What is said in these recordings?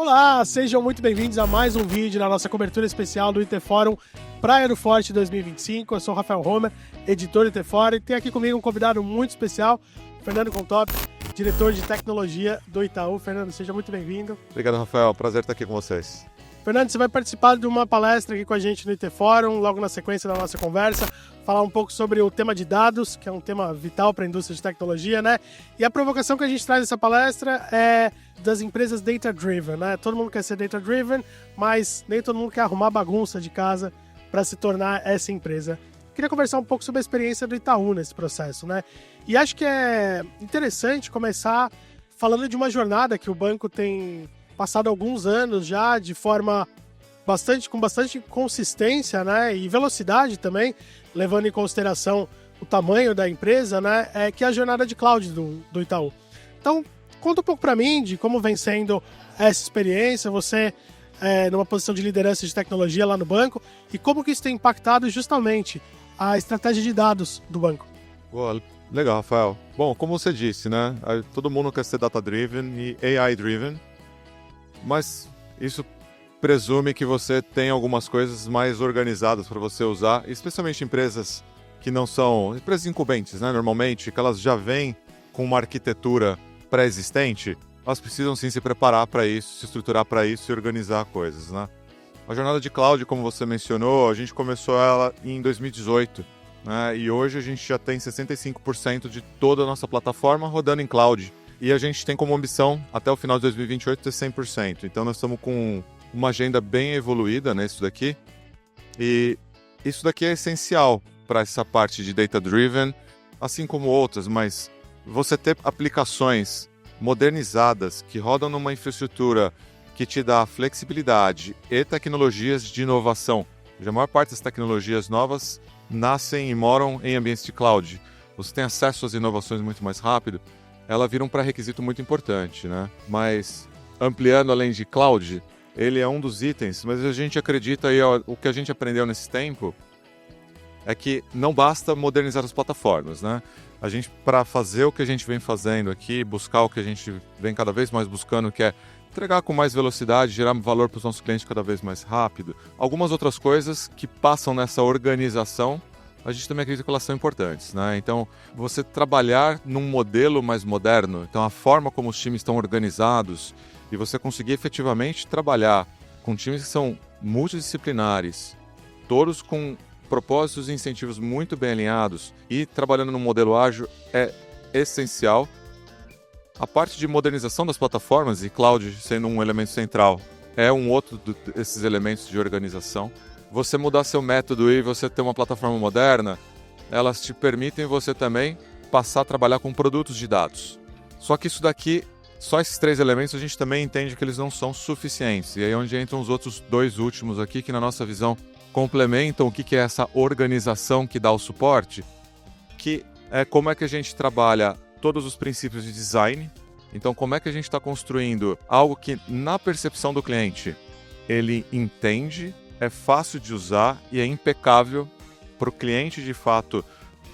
Olá, sejam muito bem-vindos a mais um vídeo na nossa cobertura especial do IT Forum Praia do Forte 2025. Eu sou o Rafael Homer, editor do IT Forum, e tem aqui comigo um convidado muito especial, Fernando Contop, diretor de tecnologia do Itaú. Fernando, seja muito bem-vindo. Obrigado, Rafael. Prazer estar aqui com vocês. Fernando, você vai participar de uma palestra aqui com a gente no IT Forum, logo na sequência da nossa conversa, falar um pouco sobre o tema de dados, que é um tema vital para a indústria de tecnologia, né? E a provocação que a gente traz nessa palestra é das empresas data-driven, né? Todo mundo quer ser data-driven, mas nem todo mundo quer arrumar bagunça de casa para se tornar essa empresa. Queria conversar um pouco sobre a experiência do Itaú nesse processo, né? E acho que é interessante começar falando de uma jornada que o banco tem passado alguns anos já, de forma com bastante consistência, né, e velocidade também, levando em consideração o tamanho da empresa, né, que é a jornada de cloud do Itaú. Então, conta um pouco para mim de como vem sendo essa experiência, você numa posição de liderança de tecnologia lá no banco, e como que isso tem impactado justamente a estratégia de dados do banco. Boa, legal, Rafael. Bom, como você disse, né, todo mundo quer ser data-driven e AI-driven, mas isso presume que você tem algumas coisas mais organizadas para você usar, especialmente empresas que não são empresas incumbentes, né? Normalmente, que elas já vêm com uma arquitetura pré-existente, elas precisam sim se preparar para isso, se estruturar para isso e organizar coisas, né? A jornada de cloud, como você mencionou, a gente começou ela em 2018, né? E hoje a gente já tem 65% de toda a nossa plataforma rodando em cloud. E a gente tem como ambição, até o final de 2028, ter 100%. Então, nós estamos com uma agenda bem evoluída nisso daqui. E isso daqui é essencial para essa parte de data-driven, assim como outras, mas você ter aplicações modernizadas que rodam numa infraestrutura que te dá flexibilidade e tecnologias de inovação. A maior parte das tecnologias novas nascem e moram em ambientes de cloud. Você tem acesso às inovações muito mais rápido. Ela vira um pré-requisito muito importante, né? Mas, ampliando além de cloud, ele é um dos itens, mas a gente acredita, e o que a gente aprendeu nesse tempo, é que não basta modernizar as plataformas, né? A gente, para fazer o que a gente vem fazendo aqui, buscar o que a gente vem cada vez mais buscando, que é entregar com mais velocidade, gerar valor para os nossos clientes cada vez mais rápido, algumas outras coisas que passam nessa organização, a gente também acredita que elas são importantes, né? Então, você trabalhar num modelo mais moderno, então a forma como os times estão organizados e você conseguir efetivamente trabalhar com times que são multidisciplinares, todos com propósitos e incentivos muito bem alinhados e trabalhando num modelo ágil é essencial. A parte de modernização das plataformas e cloud sendo um elemento central é um outro desses elementos de organização. Você mudar seu método e você ter uma plataforma moderna, elas te permitem você também passar a trabalhar com produtos de dados. Só que isso daqui, só esses três elementos, a gente também entende que eles não são suficientes. E aí é onde entram os outros dois últimos aqui, que na nossa visão complementam o que é essa organização que dá o suporte, que é como é que a gente trabalha todos os princípios de design. Então, como é que a gente está construindo algo que, na percepção do cliente, ele entende, é fácil de usar e é impecável para o cliente, de fato,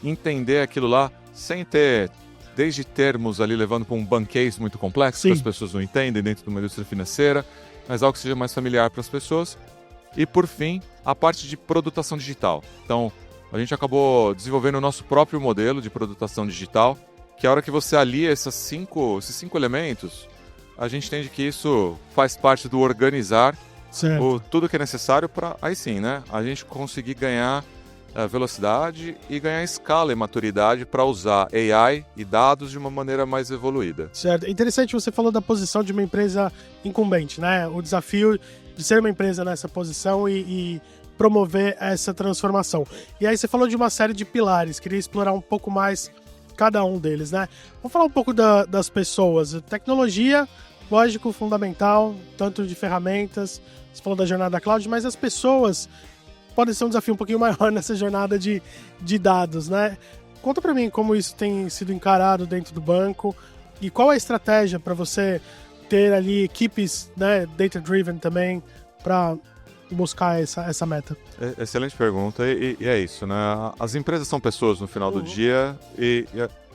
entender aquilo lá sem ter, desde termos ali levando para um banquês muito complexo, que as pessoas não entendem dentro de uma indústria financeira, mas algo que seja mais familiar para as pessoas. E, por fim, a parte de produtação digital. Então, a gente acabou desenvolvendo o nosso próprio modelo de produtação digital, que a hora que você alia esses cinco elementos, a gente entende que isso faz parte do organizar tudo que é necessário para, aí sim, né, a gente conseguir ganhar velocidade e ganhar escala e maturidade para usar AI e dados de uma maneira mais evoluída. Certo. Interessante, você falou da posição de uma empresa incumbente, né? O desafio de ser uma empresa nessa posição e promover essa transformação. E aí você falou de uma série de pilares, queria explorar um pouco mais cada um deles, né? Vamos falar um pouco das pessoas. Tecnologia, lógico, fundamental, tanto de ferramentas, você falou da jornada cloud, mas as pessoas podem ser um desafio um pouquinho maior nessa jornada de dados, né? Conta para mim como isso tem sido encarado dentro do banco e qual é a estratégia para você ter ali equipes, né, data-driven também, para buscar essa meta. Excelente pergunta, e é isso, né? As empresas são pessoas no final do dia e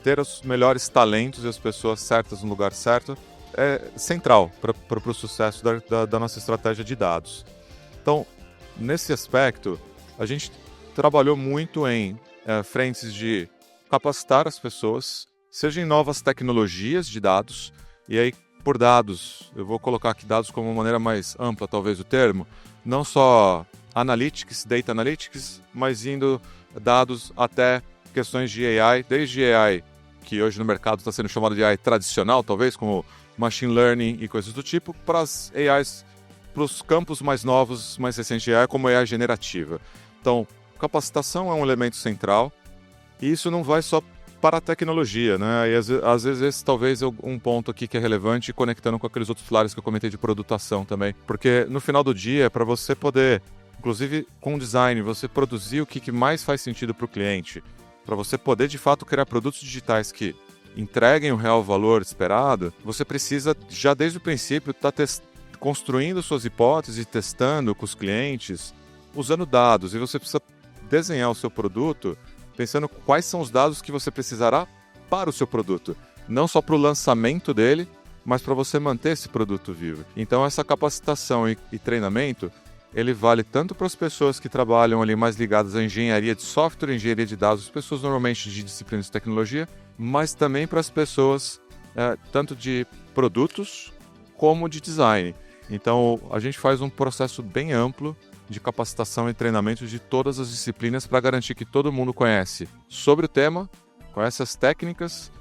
ter os melhores talentos e as pessoas certas no lugar certo é central para o sucesso da nossa estratégia de dados. Então, nesse aspecto, a gente trabalhou muito em frentes de capacitar as pessoas, seja em novas tecnologias de dados, e aí por dados, eu vou colocar aqui dados como uma maneira mais ampla, talvez o termo, não só analytics, data analytics, mas indo dados até questões de AI, desde AI, que hoje no mercado está sendo chamado de AI tradicional, talvez, como machine learning e coisas do tipo, para as AIs, para os campos mais novos, mais recentes de AI, como AI generativa. Então, capacitação é um elemento central, e isso não vai só para a tecnologia, né? E às vezes esse talvez é um ponto aqui que é relevante, conectando com aqueles outros pilares que eu comentei de produtação também. Porque no final do dia, para você poder, inclusive com design, você produzir o que mais faz sentido para o cliente, para você poder de fato criar produtos digitais que entreguem o real valor esperado, você precisa já desde o princípio estar construindo suas hipóteses, testando com os clientes, usando dados, e você precisa desenhar o seu produto pensando quais são os dados que você precisará para o seu produto. Não só para o lançamento dele, mas para você manter esse produto vivo. Então essa capacitação e treinamento, ele vale tanto para as pessoas que trabalham ali mais ligadas à engenharia de software, engenharia de dados, as pessoas normalmente de disciplinas de tecnologia, mas também para as pessoas tanto de produtos como de design. Então a gente faz um processo bem amplo de capacitação e treinamento de todas as disciplinas para garantir que todo mundo conhece sobre o tema, conhece as técnicas,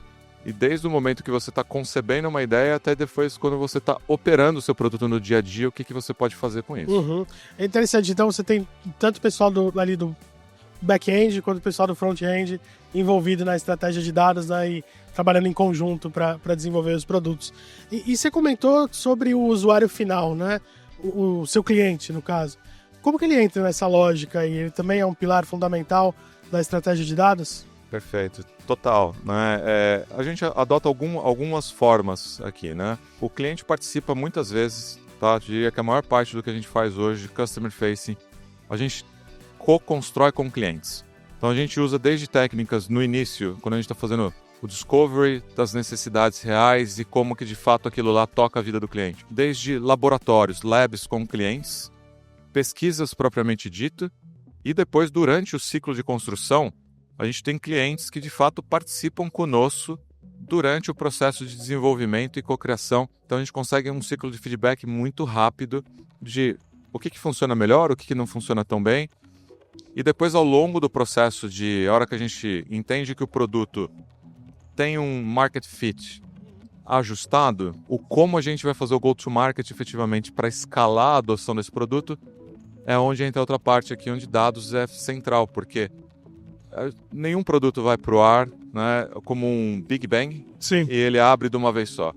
e desde o momento que você está concebendo uma ideia até depois quando você está operando o seu produto no dia a dia, o que você pode fazer com isso. Uhum. É interessante, então você tem tanto o pessoal ali do back-end quanto o pessoal do front-end envolvido na estratégia de dados, né, e trabalhando em conjunto para desenvolver os produtos. E você comentou sobre o usuário final, né? O seu cliente, no caso. Como que ele entra nessa lógica e ele também é um pilar fundamental da estratégia de dados? Perfeito, total, né? A gente adota algumas formas aqui, né? O cliente participa muitas vezes, tá? Eu diria que a maior parte do que a gente faz hoje, customer facing, a gente co-constrói com clientes. Então a gente usa desde técnicas no início, quando a gente está fazendo o discovery das necessidades reais e como que de fato aquilo lá toca a vida do cliente. Desde laboratórios, labs com clientes, pesquisas propriamente dito, e depois durante o ciclo de construção, a gente tem clientes que de fato participam conosco durante o processo de desenvolvimento e cocriação. Então a gente consegue um ciclo de feedback muito rápido de o que funciona melhor, o que não funciona tão bem. E depois ao longo do processo de a hora que a gente entende que o produto tem um market fit ajustado, o como a gente vai fazer o go-to-market efetivamente para escalar a adoção desse produto é onde entra outra parte aqui, onde dados é central, porque nenhum produto vai para o ar, né, como um Big Bang. Sim. E ele abre de uma vez só.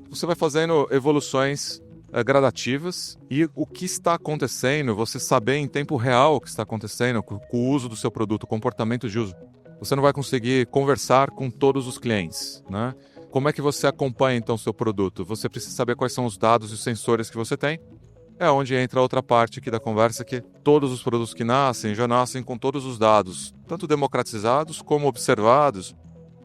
Você vai fazendo evoluções gradativas e o que está acontecendo, você saber em tempo real o que está acontecendo com o uso do seu produto, o comportamento de uso. Você não vai conseguir conversar com todos os clientes, né? Como é que você acompanha então o seu produto? Você precisa saber quais são os dados e os sensores que você tem. É onde entra a outra parte aqui da conversa, que todos os produtos que nascem, já nascem com todos os dados, tanto democratizados como observados,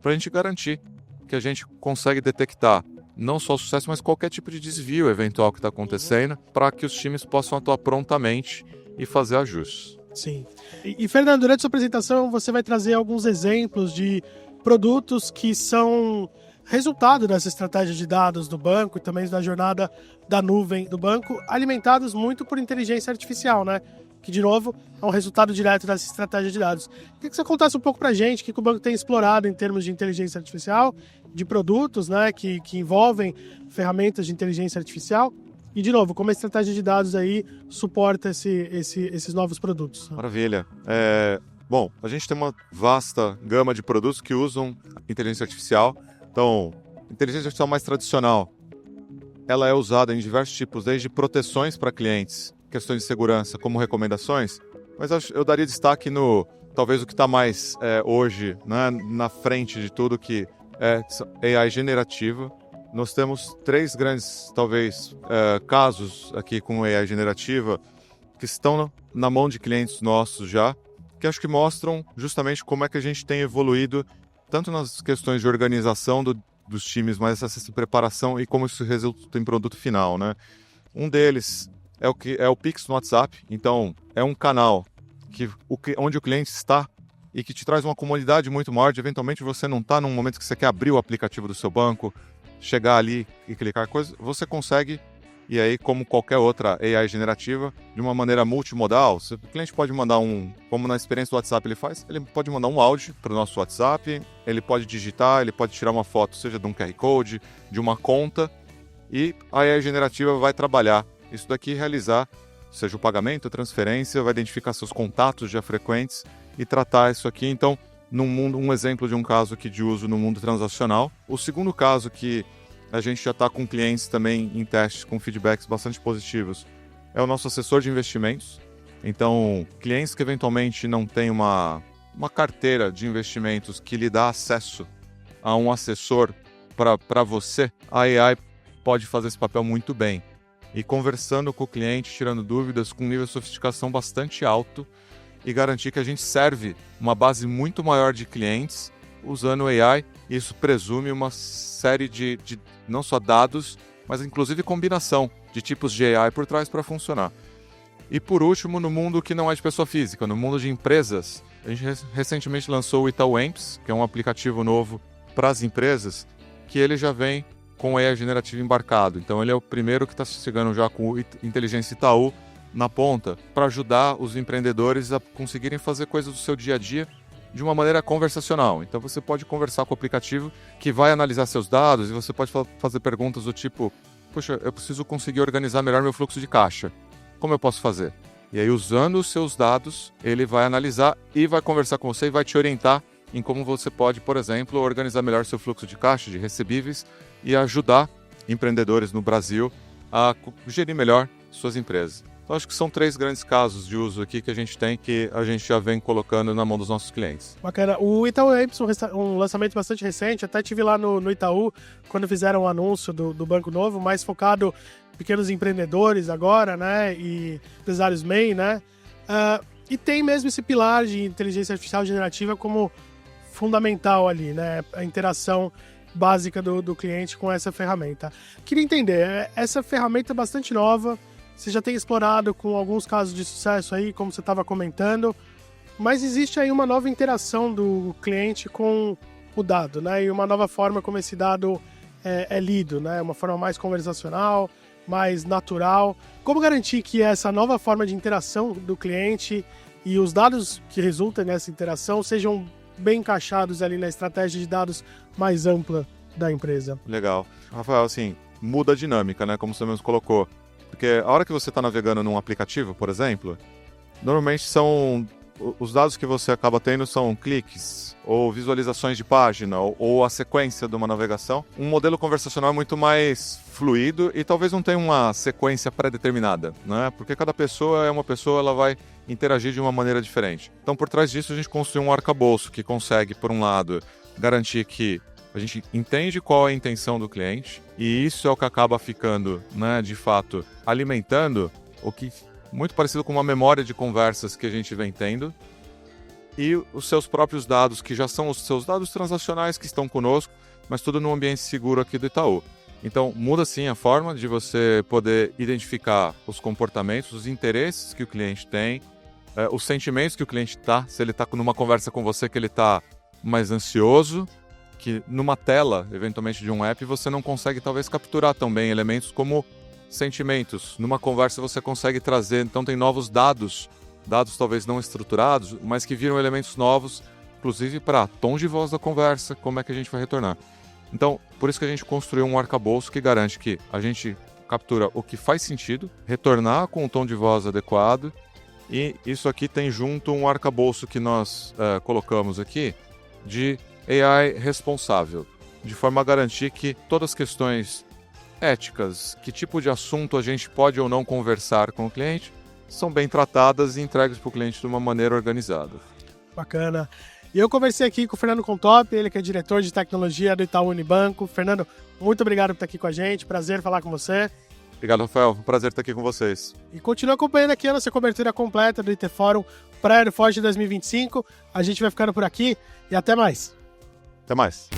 para a gente garantir que a gente consegue detectar não só o sucesso, mas qualquer tipo de desvio eventual que está acontecendo, para que os times possam atuar prontamente e fazer ajustes. Sim. E Fernando, durante a sua apresentação, você vai trazer alguns exemplos de produtos que são resultado dessa estratégia de dados do banco e também da jornada da nuvem do banco, alimentados muito por inteligência artificial, né? Que, de novo, é um resultado direto dessa estratégia de dados. Queria que você contasse um pouco pra gente o que o banco tem explorado em termos de inteligência artificial, de produtos, né, que envolvem ferramentas de inteligência artificial e, de novo, como a estratégia de dados aí suporta esses novos produtos. Maravilha. Bom, a gente tem uma vasta gama de produtos que usam inteligência artificial. Então, inteligência artificial mais tradicional, ela é usada em diversos tipos, desde proteções para clientes, questões de segurança, como recomendações, mas eu daria destaque no, talvez o que está mais hoje, né, na frente de tudo, que é AI generativa. Nós temos 3 grandes, talvez, casos aqui com AI generativa que estão na mão de clientes nossos já, que acho que mostram justamente como é que a gente tem evoluído tanto nas questões de organização dos times, mas essa preparação e como isso resulta em produto final, né? Um deles é o Pix no WhatsApp. Então, é um canal onde o cliente está e que te traz uma comodidade muito maior de eventualmente você não está num momento que você quer abrir o aplicativo do seu banco, chegar ali e clicar coisas, você consegue, e aí como qualquer outra AI generativa, de uma maneira multimodal, o cliente pode mandar como na experiência do WhatsApp ele pode mandar um áudio para o nosso WhatsApp, ele pode digitar, ele pode tirar uma foto, seja de um QR Code, de uma conta, e a AI generativa vai trabalhar isso daqui, realizar, seja o pagamento, a transferência, vai identificar seus contatos já frequentes e tratar isso aqui. Então, um exemplo de um caso aqui de uso no mundo transacional. O segundo caso que a gente já está com clientes também em testes com feedbacks bastante positivos é o nosso assessor de investimentos. Então, clientes que eventualmente não têm uma carteira de investimentos que lhe dá acesso a um assessor para você, a AI pode fazer esse papel muito bem. E conversando com o cliente, tirando dúvidas, com um nível de sofisticação bastante alto, e garantir que a gente serve uma base muito maior de clientes usando o AI. Isso presume uma série de não só dados, mas inclusive combinação de tipos de AI por trás para funcionar. E por último, no mundo que não é de pessoa física, no mundo de empresas, a gente recentemente lançou o Itaú Amps, que é um aplicativo novo para as empresas, que ele já vem com AI generativo embarcado. Então ele é o primeiro que está chegando já com o Inteligência Itaú na ponta, para ajudar os empreendedores a conseguirem fazer coisas do seu dia a dia de uma maneira conversacional. Então você pode conversar com o aplicativo que vai analisar seus dados e você pode fazer perguntas do tipo: poxa, eu preciso conseguir organizar melhor meu fluxo de caixa. Como eu posso fazer? E aí, usando os seus dados, ele vai analisar e vai conversar com você e vai te orientar em como você pode, por exemplo, organizar melhor seu fluxo de caixa, de recebíveis, e ajudar empreendedores no Brasil a gerir melhor suas empresas. Então, acho que são 3 grandes casos de uso aqui que a gente tem, que a gente já vem colocando na mão dos nossos clientes. Bacana. O Itaú Amps, um lançamento bastante recente, até tive lá no Itaú, quando fizeram o anúncio do Banco Novo, mais focado em pequenos empreendedores agora, né, e empresários MEI, né, e tem mesmo esse pilar de inteligência artificial generativa como fundamental ali, né, a interação básica do cliente com essa ferramenta. Queria entender, essa ferramenta é bastante nova, você já tem explorado com alguns casos de sucesso aí, como você estava comentando, mas existe aí uma nova interação do cliente com o dado, né? E uma nova forma como esse dado é lido, né? Uma forma mais conversacional, mais natural. Como garantir que essa nova forma de interação do cliente e os dados que resultam nessa interação sejam bem encaixados ali na estratégia de dados mais ampla da empresa? Legal. Rafael, assim, muda a dinâmica, né? Como você mesmo colocou. Porque a hora que você está navegando num aplicativo, por exemplo, normalmente os dados que você acaba tendo são cliques, ou visualizações de página, ou a sequência de uma navegação. Um modelo conversacional é muito mais fluido e talvez não tenha uma sequência pré-determinada, né? Porque cada pessoa é uma pessoa, ela vai interagir de uma maneira diferente. Então, por trás disso, a gente construiu um arcabouço que consegue, por um lado, garantir que a gente entende qual é a intenção do cliente, e isso é o que acaba ficando, né, de fato, alimentando o que muito parecido com uma memória de conversas que a gente vem tendo, e os seus próprios dados, que já são os seus dados transacionais que estão conosco, mas tudo num ambiente seguro aqui do Itaú. Então, muda sim a forma de você poder identificar os comportamentos, os interesses que o cliente tem, os sentimentos que o cliente está, se ele está numa conversa com você que ele está mais ansioso, que numa tela, eventualmente, de um app, você não consegue talvez capturar tão bem elementos como sentimentos. Numa conversa você consegue trazer, então tem novos dados talvez não estruturados, mas que viram elementos novos, inclusive para tom de voz da conversa, como é que a gente vai retornar. Então, por isso que a gente construiu um arcabouço que garante que a gente captura o que faz sentido, retornar com um tom de voz adequado, e isso aqui tem junto um arcabouço que nós colocamos aqui de AI responsável, de forma a garantir que todas as questões éticas, que tipo de assunto a gente pode ou não conversar com o cliente, são bem tratadas e entregues para o cliente de uma maneira organizada. Bacana. E eu conversei aqui com o Fernando Contop, ele que é diretor de tecnologia do Itaú Unibanco. Fernando, muito obrigado por estar aqui com a gente, prazer falar com você. Obrigado, Rafael, um prazer estar aqui com vocês. E continue acompanhando aqui a nossa cobertura completa do IT Fórum Pré-Aero Forge 2025. A gente vai ficando por aqui e até mais. Até mais.